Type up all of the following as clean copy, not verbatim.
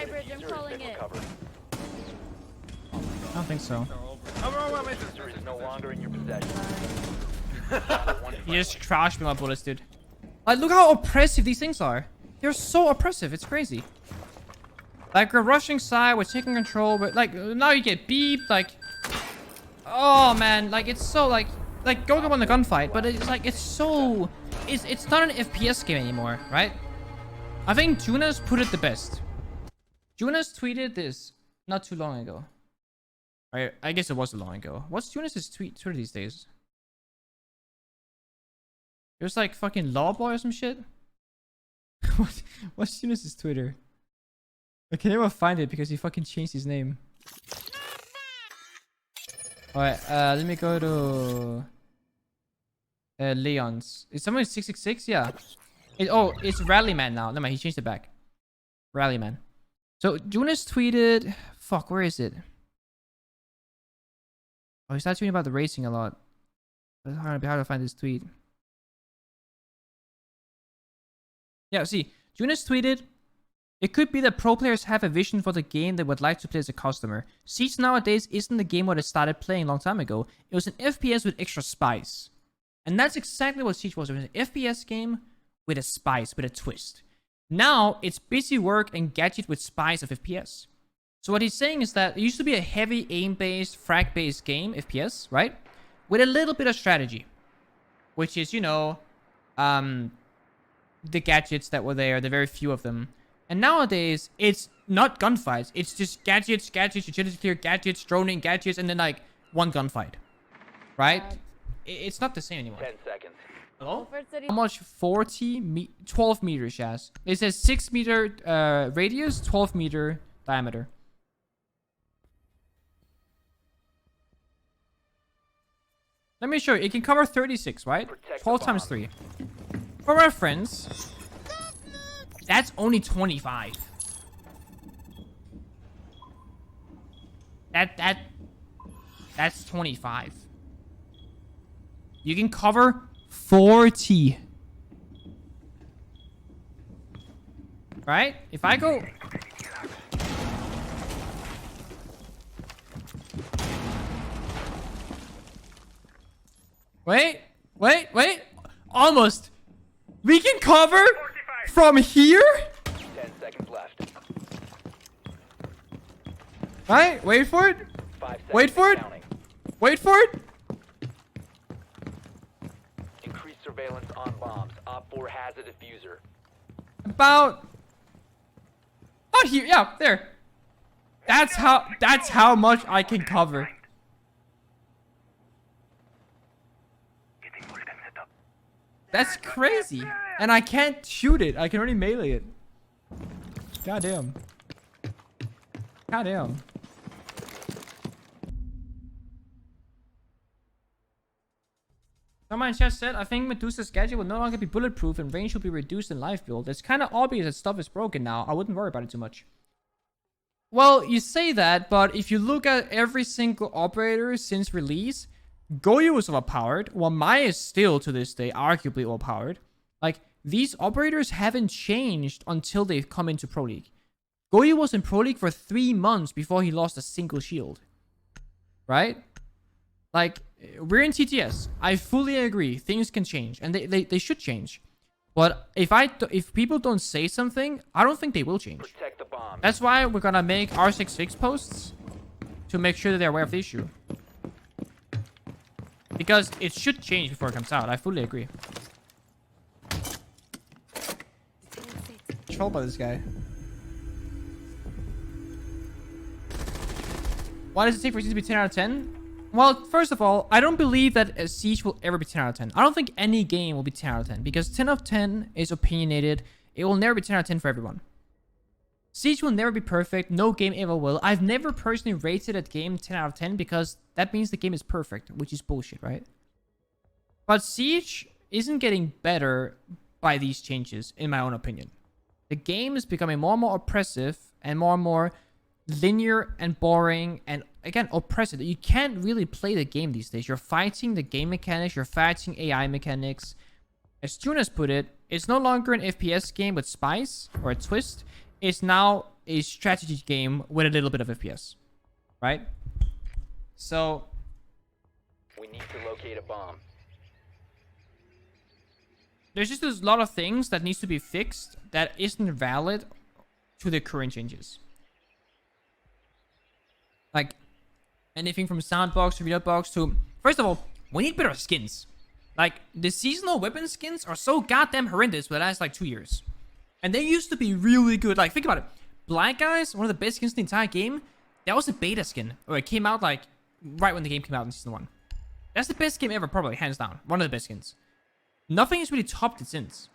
bridge, I'm calling it. I don't think so. Is no longer in your possession. You just crashed me with my bullets, dude. Like, look how oppressive these things are. They're so oppressive. It's crazy. Like, we're rushing side, we're taking control, but like, now you get beeped, like... Oh, man. Like, it's so, like Goga won the gunfight, but it's like, it's so... It's not an FPS game anymore, right? I think Junas put it the best. Junas tweeted this not too long ago. I guess it was long ago. What's Jonas' Twitter these days? There's like fucking Lawboy or some shit. What's Jonas' Twitter? I can never find it because he fucking changed his name. Alright, let me go to Leon's. Is someone 666? Yeah. It's Ryleigh Man now. No man, he changed it back. Ryleigh Man. So Jonas tweeted, fuck, where is it? Oh, he started tweeting about the racing a lot. It's hard to find this tweet. Yeah, see, Jonas tweeted, it could be that pro players have a vision for the game they would like to play as a customer. Siege nowadays isn't the game what I started playing a long time ago. It was an FPS with extra spice. And that's exactly what Siege was. It was an FPS game with a spice, with a twist. Now, it's busy work and gadget with spice of FPS. So what he's saying is that it used to be a heavy aim-based, frag-based game, FPS, right? With a little bit of strategy. Which is, you know, the gadgets that were there, the very few of them. And nowadays, it's not gunfights. It's just gadgets, agility clear, gadgets, droning, gadgets, and then like one gunfight. Right? It's not the same anymore. 10 seconds. Hello? How much? 12 meters, yes. It says 6 meter radius, 12 meter diameter. Let me show you. It can cover 36, right? 12 times 3. For reference, that's only 25. That's 25. You can cover 40. Right? If I go... Wait. Almost. We can cover 45. From here? 10 seconds left. Right? Wait for it. 5 seconds. Wait for it. Counting. Wait for it. Increased surveillance on bombs. Op 4 has a diffuser. About here. Yeah, there. That's how much I can cover. That's crazy. And I can't shoot it. I can only melee it. Goddamn. Goddamn. Someone just said, I think Medusa's gadget will no longer be bulletproof and range will be reduced in live build. It's kind of obvious that stuff is broken now. I wouldn't worry about it too much. Well, you say that, but if you look at every single operator since release, Goyo was overpowered, while Maya is still, to this day, arguably overpowered. Like, these operators haven't changed until they've come into Pro League. Goyo was in Pro League for 3 months before he lost a single shield. Right? Like, we're in TTS. I fully agree. Things can change, and they should change. But if people don't say something, I don't think they will change. Protect the bomb. That's why we're gonna make R6 posts to make sure that they're aware of the issue. Because it should change before it comes out. I fully agree. Trolled by this guy. Why does it take for Siege to be 10 out of 10? Well, first of all, I don't believe that a Siege will ever be 10 out of 10. I don't think any game will be 10 out of 10. Because 10 out of 10 is opinionated. It will never be 10 out of 10 for everyone. Siege will never be perfect. No game ever will. I've never personally rated a game 10 out of 10 because that means the game is perfect, which is bullshit, right? But Siege isn't getting better by these changes, in my own opinion. The game is becoming more and more oppressive and more linear and boring and, again, oppressive. You can't really play the game these days. You're fighting the game mechanics. You're fighting AI mechanics. As Jonas put it, it's no longer an FPS game with spice or a twist. It's now a strategy game with a little bit of FPS, right? So We need to locate a bomb. there's just a lot of things that needs to be fixed that isn't valid to the current changes. Like anything from soundbox to video box to, first of all, we need better skins. Like the seasonal weapon skins are so goddamn horrendous for the last like 2 years. And they used to be really good. Like think about it. Black Guys, one of the best skins in the entire game, that was a beta skin. Or it came out like right when the game came out in season 1. That's the best game ever, probably, hands down. One of the best skins. Nothing has really topped it since.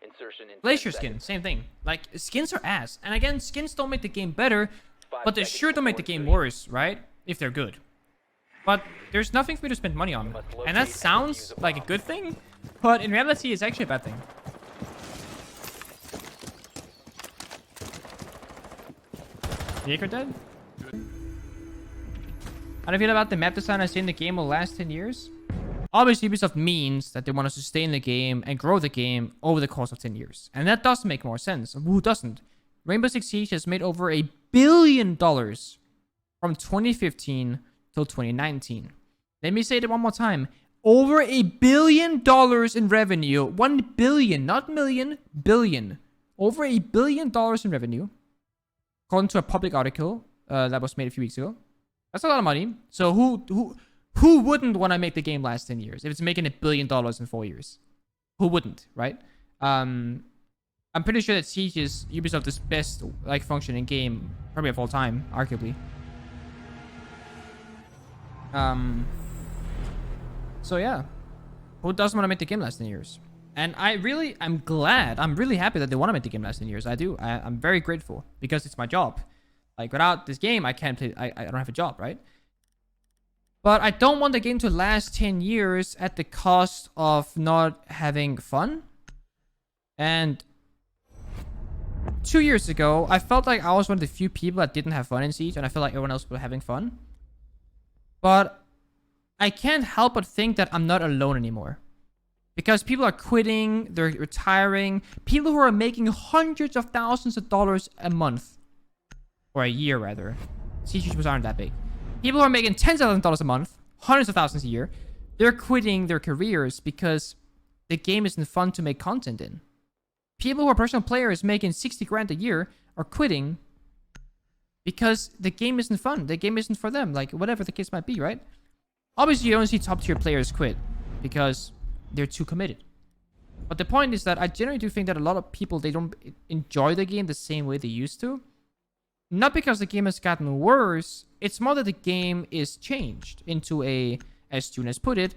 Insertion in 10 Glacier skin, seconds. same thing. Like, skins are ass. And again, skins don't make the game better, 5 but they seconds sure don't make the before game insertion. worse, right? If they're good. But there's nothing for me to spend money on. must And that locate and sounds defuse a like a bomb. good thing, but in reality, it's actually a bad thing. Jaeger dead? How do you feel about the map design I say in the game will last 10 years? Obviously, Ubisoft means that they want to sustain the game and grow the game over the course of 10 years. And that does make more sense. Who doesn't? Rainbow Six Siege has made over $1 billion from 2015 till 2019. Let me say it one more time. Over $1 billion in revenue. 1 billion, not million, billion. Over $1 billion in revenue. According to a public article that was made a few weeks ago. That's a lot of money. So who wouldn't want to make the game last 10 years if it's making $1 billion in 4 years? Who wouldn't, right? I'm pretty sure that Siege is Ubisoft's best like functioning game, probably of all time, arguably. So yeah, who doesn't want to make the game last 10 years? And I'm really happy that they want to make the game last 10 years. I'm very grateful because it's my job. Like without this game, I can't play. I don't have a job, right? But I don't want the game to last 10 years at the cost of not having fun. And 2 years ago, I felt like I was one of the few people that didn't have fun in Siege, and I felt like everyone else was having fun. But I can't help but think that I'm not alone anymore. Because people are quitting, they're retiring. People who are making hundreds of thousands of dollars a month. Or a year, rather. Siege YouTubers aren't that big. People who are making tens of thousands of dollars a month, hundreds of thousands a year, they're quitting their careers because the game isn't fun to make content in. People who are professional players making 60 grand a year are quitting because the game isn't fun. The game isn't for them. Like, whatever the case might be, right? Obviously, you don't see top tier players quit because they're too committed. But the point is that I generally do think that a lot of people, they don't enjoy the game the same way they used to. Not because the game has gotten worse. It's more that the game is changed into a, as June has put it,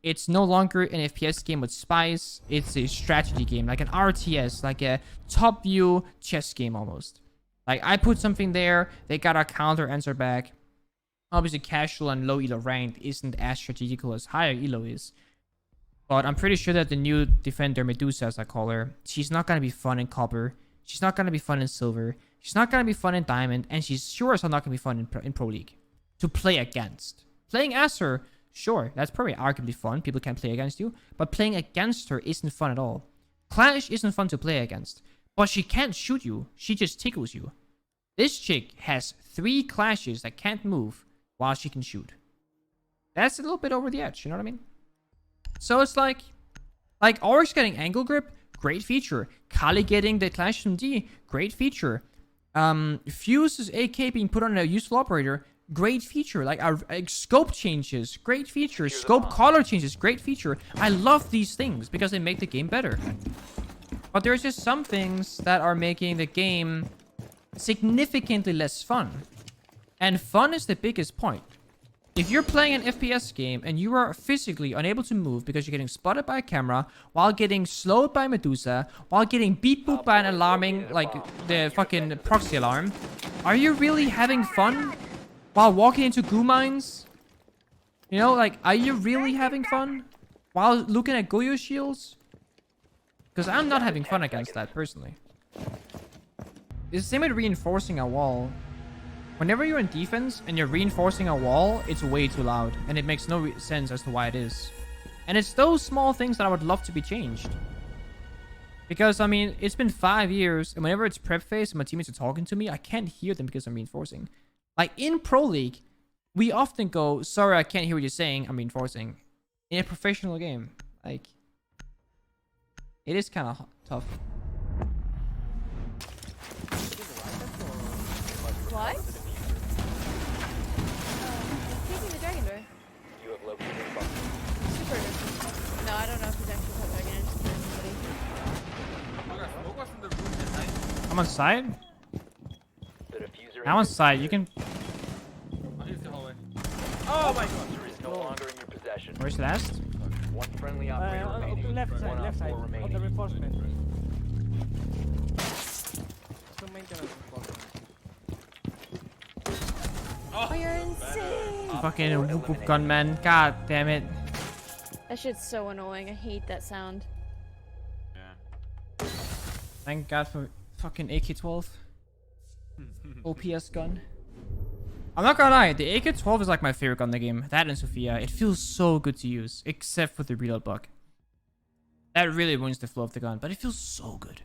it's no longer an FPS game with spice. It's a strategy game, like an RTS, like a top view chess game almost. Like I put something there, they got a counter answer back. Obviously casual and low elo ranked isn't as strategical as higher elo is. But I'm pretty sure that the new defender, Medusa as I call her, she's not going to be fun in copper. She's not going to be fun in silver. She's not going to be fun in diamond. And she's sure as hell not going to be fun in Pro League. To play against. Playing as her, sure, that's probably arguably fun. People can play against you. But playing against her isn't fun at all. Clash isn't fun to play against. But she can't shoot you. She just tickles you. This chick has 3 clashes that can't move while she can shoot. That's a little bit over the edge, you know what I mean? So it's like Oryx getting angle grip, great feature. Kali getting the Clash SMD, great feature. Fuse's AK being put on a useful operator, great feature. Like our scope changes, great feature. Scope color changes, great feature. I love these things because they make the game better. But there's just some things that are making the game significantly less fun. And fun is the biggest point. If you're playing an FPS game and you are physically unable to move because you're getting spotted by a camera, while getting slowed by Medusa, while getting beat booped by an alarming, like the fucking proxy alarm, are you really having fun while walking into goo mines? You know, like, are you really having fun while looking at Goyo shields? Because I'm not having fun against that, personally. It's the same with reinforcing a wall. Whenever you're in defense and you're reinforcing a wall, it's way too loud. And it makes no sense as to why it is. And it's those small things that I would love to be changed. Because, I mean, it's been 5 years, and whenever it's prep phase and my teammates are talking to me, I can't hear them because I'm reinforcing. Like, in Pro League, we often go, sorry, I can't hear what you're saying, I'm reinforcing. In a professional game, like, it is kind of tough. What? Taking the dragon door. You have located a bomb. Super distance. No, I don't know if he's actually top dragon. I just heard somebody. I'm on side? The diffuser I'm on side, you can... Oh my god! diffuser is no longer in your possession. Where's last? One friendly operator remaining. Left One side, op left side. 4 Of the remaining. reinforcement. Some maintenance reinforcement. Oh, you're insane. Fucking whoop whoop gun, man. God damn it. That shit's so annoying. I hate that sound. Thank God for fucking AK-12. OPS gun. I'm not gonna lie, the AK-12 is like my favorite gun in the game. That and Sophia. It feels so good to use, except for the reload bug. That really ruins the flow of the gun, but it feels so good.